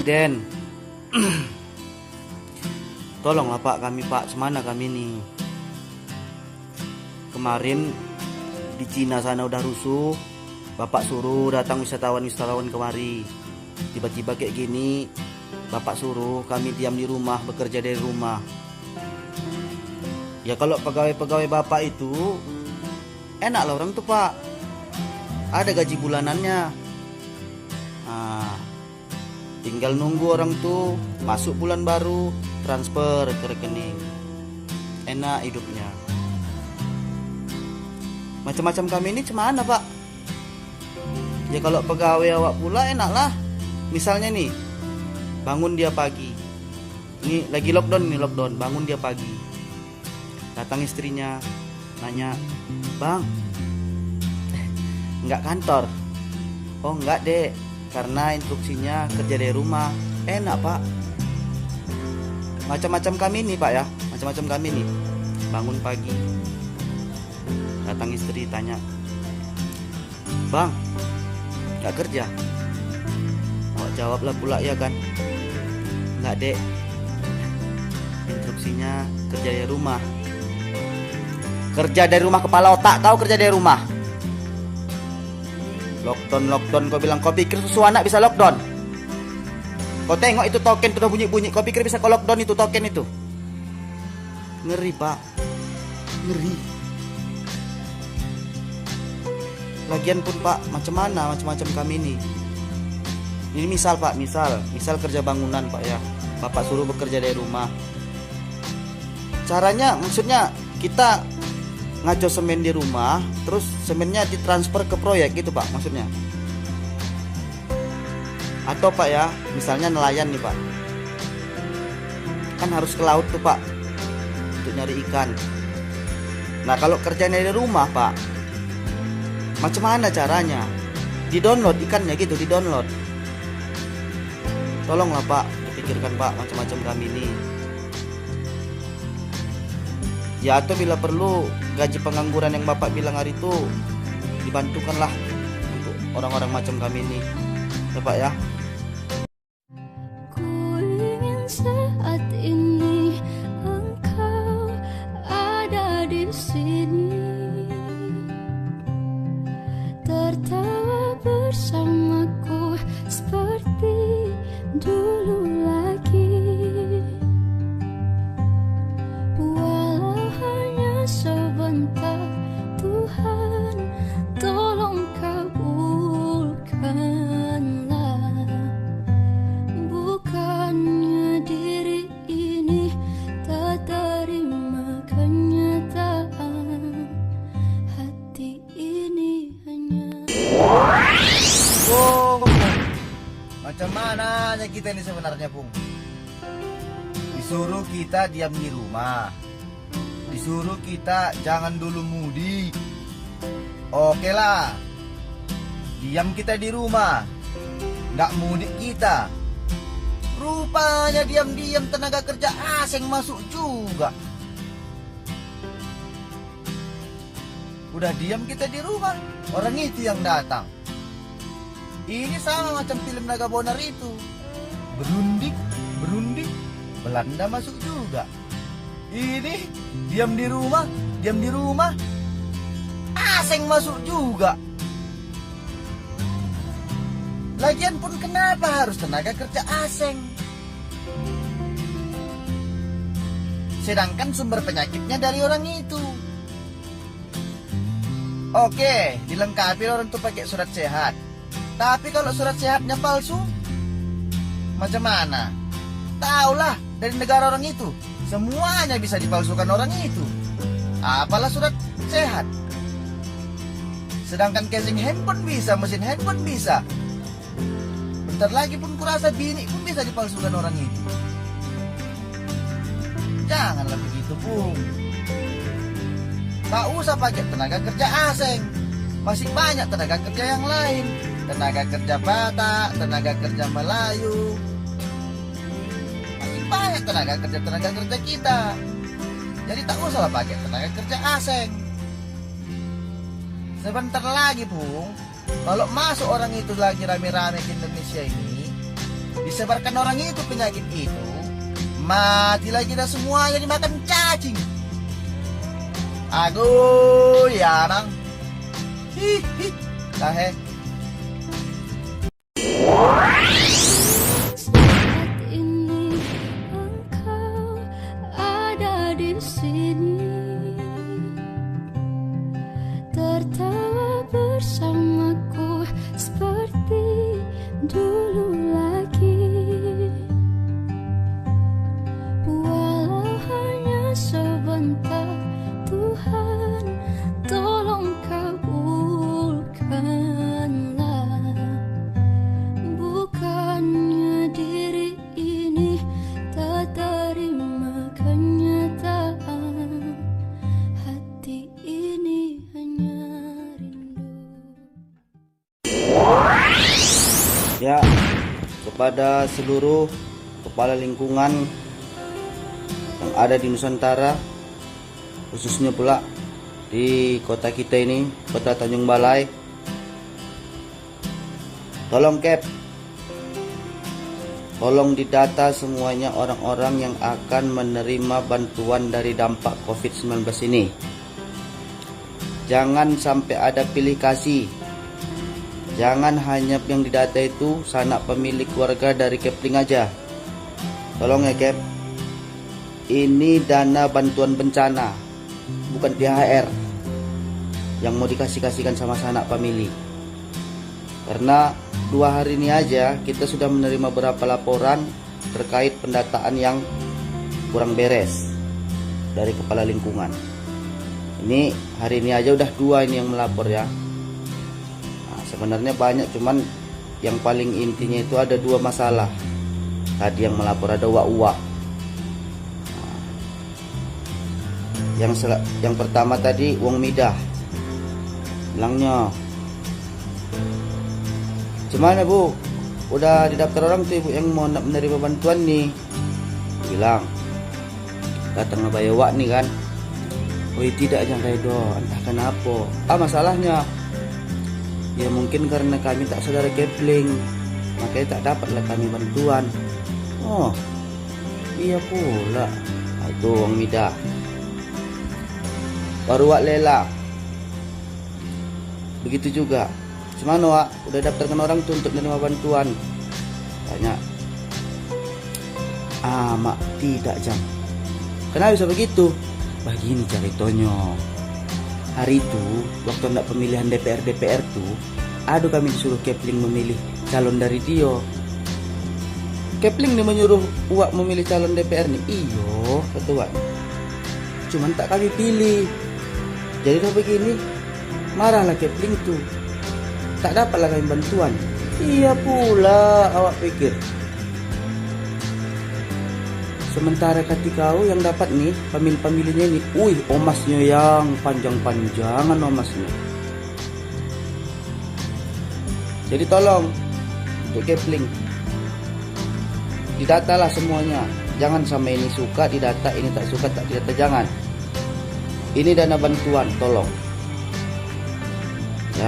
Presiden. Tolonglah Pak, kami Pak, semana kami nih. Kemarin di Cina sana udah rusuh, Bapak suruh datang wisatawan-wisatawan kemari. Tiba-tiba kayak gini, Bapak suruh kami diam di rumah, bekerja dari rumah. Ya kalau pegawai-pegawai Bapak itu enak lah orang tuh Pak, ada gaji bulanannya. Nah, tinggal nunggu orang tuh masuk bulan baru, transfer ke rekening. Enak hidupnya. Macam-macam kami ini cemana Pak? Ya kalau pegawai awak pula enak lah. Misalnya nih, bangun dia pagi. Ini lagi lockdown, bangun dia pagi. Datang istrinya, nanya, "Bang, nggak kantor?" "Oh nggak dek, karena instruksinya kerja dari rumah." Enak Pak. Macam-macam kami nih Pak ya, macam-macam kami nih. Bangun pagi, datang istri tanya, "Bang, nggak kerja?" Awak jawablah pula ya kan, "Nggak dek, instruksinya kerja dari rumah." Kerja dari rumah kepala otak kau, kerja dari rumah. Lockdown kau bilang, kau pikir susu anak bisa lockdown? Kau tengok itu token sudah bunyi-bunyi, kau pikir bisa kau lockdown itu token itu? Ngeri Pak, ngeri. Lagian pun Pak, macam-macam kami ini. Ini misal Pak, misal kerja bangunan Pak ya, Bapak suruh bekerja dari rumah. Caranya maksudnya kita ngaco semen di rumah, terus semennya ditransfer ke proyek gitu Pak maksudnya. Atau Pak ya, misalnya nelayan nih Pak, kan harus ke laut tuh Pak untuk nyari ikan. Nah kalau kerjanya dari rumah Pak, macam mana caranya? Di-download ikannya gitu, di-download. Tolonglah Pak, dipikirkan Pak, macam-macam kami ini. Ya atau bila perlu gaji pengangguran yang Bapak bilang hari itu dibantukanlah untuk orang-orang macam kami ini. Ya Pak ya. Ku ingin saat ini engkau ada di sini, tertawa bersamaku seperti dulu lagi. Walau hanya sebentar, Tuhan tolong kabulkanlah. Bukannya diri ini tak terima kenyataan, hati ini hanya. Bung, macam mana kita ini sebenarnya, Bung? Disuruh kita diam di rumah, disuruh kita jangan dulu mudik. Oke lah, diam kita di rumah, nggak mudik kita. Rupanya diam-diam tenaga kerja asing masuk juga. Udah diam kita di rumah, orang itu yang datang. Ini sama macam film Naga Bonar itu. Berunding, Belanda masuk juga. Ini diam di rumah, asing masuk juga. Lagian pun kenapa harus tenaga kerja asing? Sedangkan sumber penyakitnya dari orang itu. Oke, dilengkapi orang tuh pakai surat sehat. Tapi kalau surat sehatnya palsu, macam mana? Taulah dari negara orang itu, semuanya bisa dipalsukan orang itu. Apalah surat sehat. Sedangkan casing handphone bisa, mesin handphone bisa. Bentar lagi pun kurasa bini pun bisa dipalsukan orang itu. Janganlah begitu, Bung. Tak usah pakai tenaga kerja asing. Masih banyak tenaga kerja yang lain. Tenaga kerja Batak, tenaga kerja Melayu. Masih banyak tenaga kerja kita. Jadi tak usah pakai tenaga kerja asing. Sebentar lagi, Bung, kalau masuk orang itu lagi rame-rame di Indonesia ini, disebarkan orang itu penyakit itu, matilah kita semuanya dimakan cacing. Aduh, ya nang. Hi, tahe. Saat ini engkau ada di sini, tertawa bersamaku seperti dulu lagi. Walau hanya sebentar, Tuhan tolong kabulkanlah. Bukannya diri ini tak terima kenyataan, hati ini hanya rindu. Ya, kepada seluruh kepala lingkungan yang ada di Nusantara, khususnya pula di kota kita ini, Kota Tanjung Balai, tolong tolong didata semuanya orang-orang yang akan menerima bantuan dari dampak COVID-19 ini. Jangan sampai ada pilih kasih. Jangan hanya yang didata itu sanak pemilik keluarga dari Kepling aja. Tolong ya Kep. Ini dana bantuan bencana, bukan THR yang mau dikasih-kasihkan sama sanak pemilik. Karena 2 hari ini aja kita sudah menerima beberapa laporan terkait pendataan yang kurang beres dari kepala lingkungan. Ini hari ini aja udah 2 ini yang melapor ya. Nah, sebenarnya banyak, cuman yang paling intinya itu ada 2 masalah. Tadi yang melapor ada uak-uak. Yang pertama tadi uang midah, bilangnya, "Gimana Bu? Udah didaftar orang tuh Ibu yang mau menerima bantuan nih?" Bilang, datang ngebayawak nih kan. "Woi tidak jangan redo, entah kenapa. Masalahnya? Ya mungkin karena kami tak saudara Kepling, makanya tak dapatlah kami bantuan." "Oh iya pula." Nah, itu uang midah. Baru Wak Lela, begitu juga. "Cuman Wak, udah daftarkan orang tuh untuk menerima bantuan?" Tanya. Mak tidak jam. Kenapa bisa begitu? Begini ceritanya. Hari itu waktu hendak pemilihan DPR tuh, aduh kami disuruh Kepling memilih calon dari dia. Kepling nih menyuruh Wak memilih calon DPR nih. Iyo kata Wak. Cuman tak kami pilih. Jadi udah begini, marahlah Kepling tuh. Tak dapatlah kami bantuan. Iya pula awak pikir. Sementara kati kau yang dapat nih, pamilihnya ini, omasnya yang panjang-panjangan omasnya. Jadi tolong untuk Kepling, didatalah semuanya. Jangan sama ini suka didata, ini tak suka tak didata, jangan. Ini dana bantuan, tolong. Ya.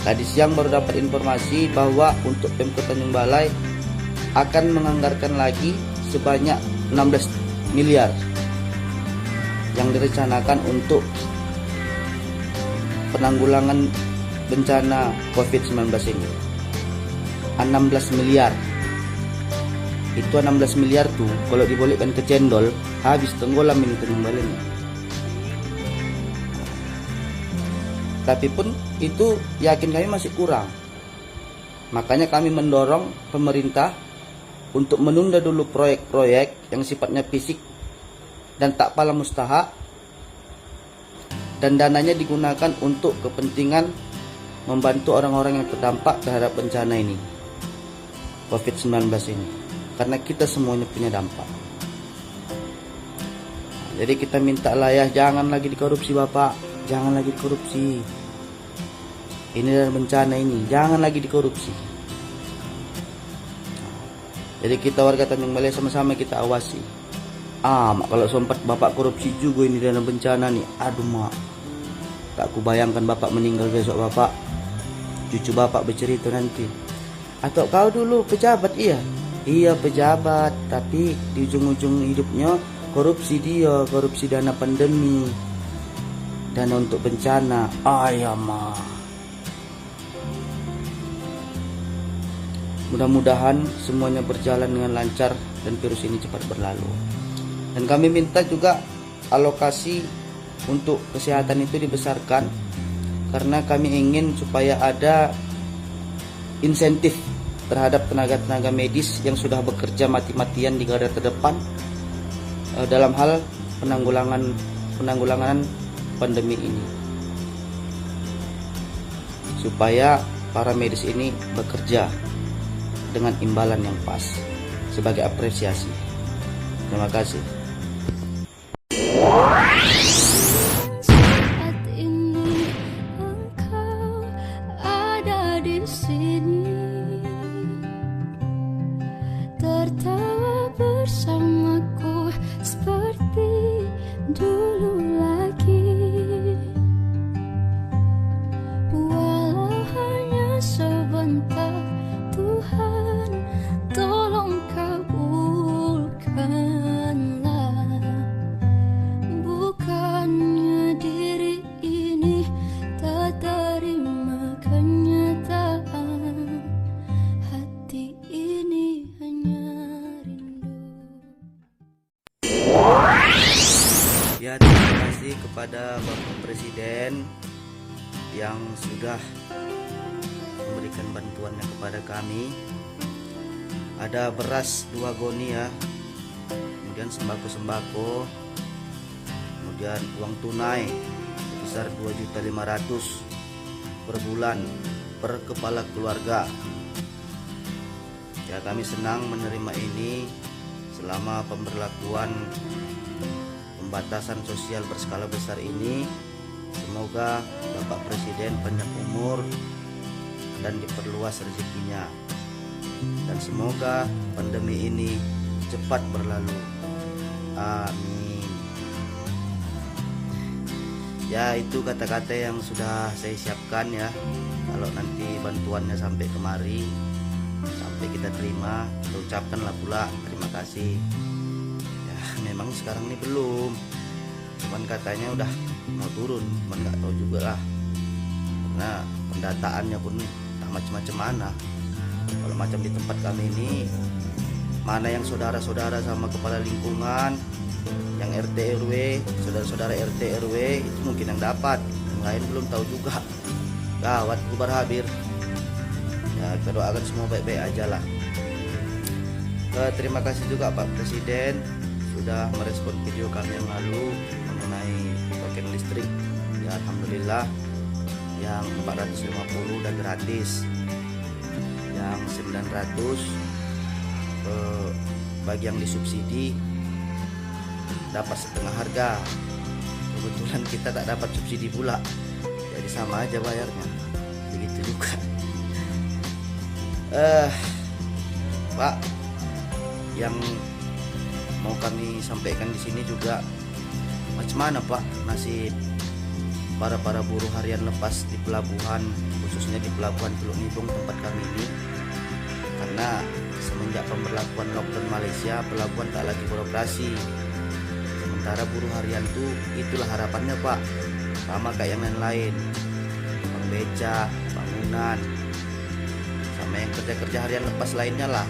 Tadi siang baru dapat informasi bahwa untuk Pemkot Tanjung Balai akan menganggarkan lagi sebanyak 16 miliar yang direncanakan untuk penanggulangan bencana COVID-19 ini. 16 miliar. Itu 16 miliar tuh kalau dibolehkan ke cendol, habis tenggelam ini Tanjung Balai ini. Tapi pun itu yakin kami masih kurang. Makanya kami mendorong pemerintah untuk menunda dulu proyek-proyek yang sifatnya fisik dan tak pala mustahak, dan dananya digunakan untuk kepentingan membantu orang-orang yang terdampak terhadap bencana ini, COVID-19 ini. Karena kita semuanya punya dampak. Jadi kita minta lah ya, jangan lagi dikorupsi Bapak. Jangan lagi korupsi. Ini dan bencana ini, jangan lagi dikorupsi. Jadi kita warga Tanjung Balai sama-sama kita awasi. Mak kalau sempat Bapak korupsi juga ini dana bencana nih, aduh Mak, tak kubayangkan Bapak meninggal besok Bapak. Cucu Bapak bercerita nanti, Atau kau dulu pejabat? Iya pejabat, tapi di ujung-ujung hidupnya korupsi dia, korupsi dana pandemi, dana untuk bencana. Ya mah. Mudah-mudahan semuanya berjalan dengan lancar dan virus ini cepat berlalu. Dan kami minta juga alokasi untuk kesehatan itu dibesarkan, karena kami ingin supaya ada insentif terhadap tenaga-tenaga medis yang sudah bekerja mati-matian di garda terdepan dalam hal penanggulangan pandemi ini, supaya para medis ini bekerja dengan imbalan yang pas sebagai apresiasi. Terima kasih. Saat ini engkau ada di sini, tertawa bersamaku seperti dulu lagi. Walau hanya sebentar, Tuhan tolong kabulkanlah. Bukannya diri ini tak terima kenyataan, hati ini hanya rindu. Ya, terima kasih kepada Bapak Presiden yang sudah memberikan bantuannya kepada kami. Ada beras 2 goni ya, kemudian sembako-sembako, kemudian uang tunai sebesar 2.500.000 per bulan per kepala keluarga. Ya, kami senang menerima ini selama pemberlakuan pembatasan sosial berskala besar ini. Semoga Bapak Presiden panjang umur dan diperluas rezekinya, dan semoga pandemi ini cepat berlalu. Amin. Ya, itu kata-kata yang sudah saya siapkan ya. Kalau nanti bantuannya sampai kemari, sampai kita terima, kita ucapkanlah pula terima kasih. Ya, memang sekarang ini belum, cuman katanya udah mau turun, cuman nggak tahu juga lah, karena pendataannya pun tak macam-macam mana. Kalau macam di tempat kami ini, mana yang saudara-saudara sama kepala lingkungan, yang RT RW, saudara-saudara RT RW itu mungkin yang dapat, yang lain belum tahu juga. Gawat, bubar habir. Ya, kita doakan semua baik-baik aja lah. Terima kasih juga Pak Presiden sudah merespon video kami yang lalu mengenai token listrik. Ya, alhamdulillah yang 450 udah gratis, yang 900 bagi yang disubsidi dapat setengah harga. Kebetulan kita tak dapat subsidi pula, jadi sama aja bayarnya, begitu juga. Pak, yang mau kami sampaikan di sini juga, macam mana Pak nasib para buruh harian lepas di pelabuhan, khususnya di pelabuhan Teluk Nibung tempat kami ini? Karena semenjak pemberlakuan lockdown Malaysia, pelabuhan tak lagi beroperasi. Sementara buruh harian itulah harapannya Pak, sama kayak yang lain-lain, bang beca, bangunan, sama yang kerja-kerja harian lepas lainnya lah.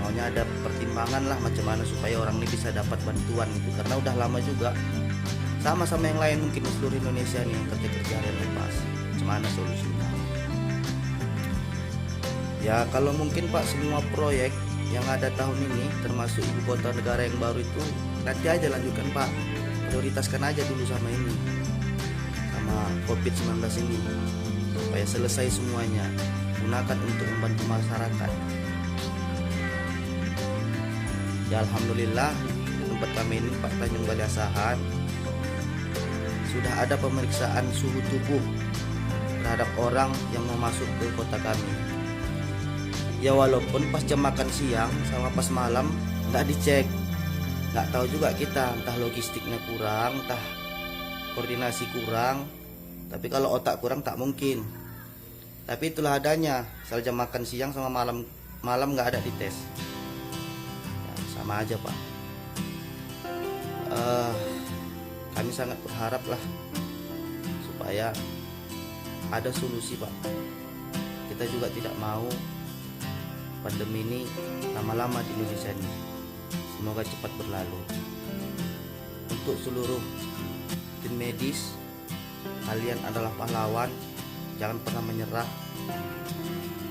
Maunya ada pertimbangan lah macam mana supaya orang ini bisa dapat bantuan itu, karena udah lama juga sama-sama yang lain mungkin di seluruh Indonesia nih yang kerja-kerja harian lepas. Macam mana solusinya? Ya, kalau mungkin Pak, semua proyek yang ada tahun ini termasuk ibu kota negara yang baru itu nanti aja lanjutkan Pak, prioritaskan aja dulu sama ini, sama COVID-19 ini, supaya selesai semuanya. Gunakan untuk membantu masyarakat. Ya, alhamdulillah tempat kami ini Pak, Tanjung Balai Asahan, sudah ada pemeriksaan suhu tubuh terhadap orang yang mau masuk ke kota kami. Ya, walaupun pas jam makan siang sama pas malam nggak dicek, nggak tahu juga kita, entah logistiknya kurang, entah koordinasi kurang. Tapi kalau otak kurang tak mungkin. Tapi itulah adanya, asal jam makan siang sama malam nggak ada dites. Ya, sama aja Pak. Kami sangat berharap lah supaya ada solusi Pak. Kita juga tidak mau pandemi ini lama-lama di Indonesia ini. Semoga cepat berlalu. Untuk seluruh tim medis, kalian adalah pahlawan, jangan pernah menyerah.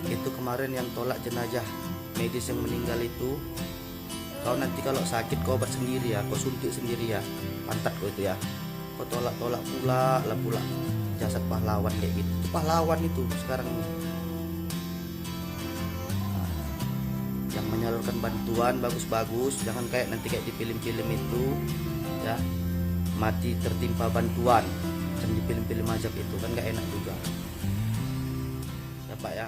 Itu kemarin yang tolak jenazah medis yang meninggal itu, kau nanti kalau sakit kau obat sendiri ya, kau suntik sendiri ya, pantat kau itu ya, kau tolak-tolak pula jasad pahlawan kayak gitu. Itu pahlawan itu sekarang ini. Yang menyalurkan bantuan bagus-bagus, jangan kayak nanti kayak di film-film itu ya, mati tertimpa bantuan, macam di film-film ajab itu kan gak enak juga ya Pak ya.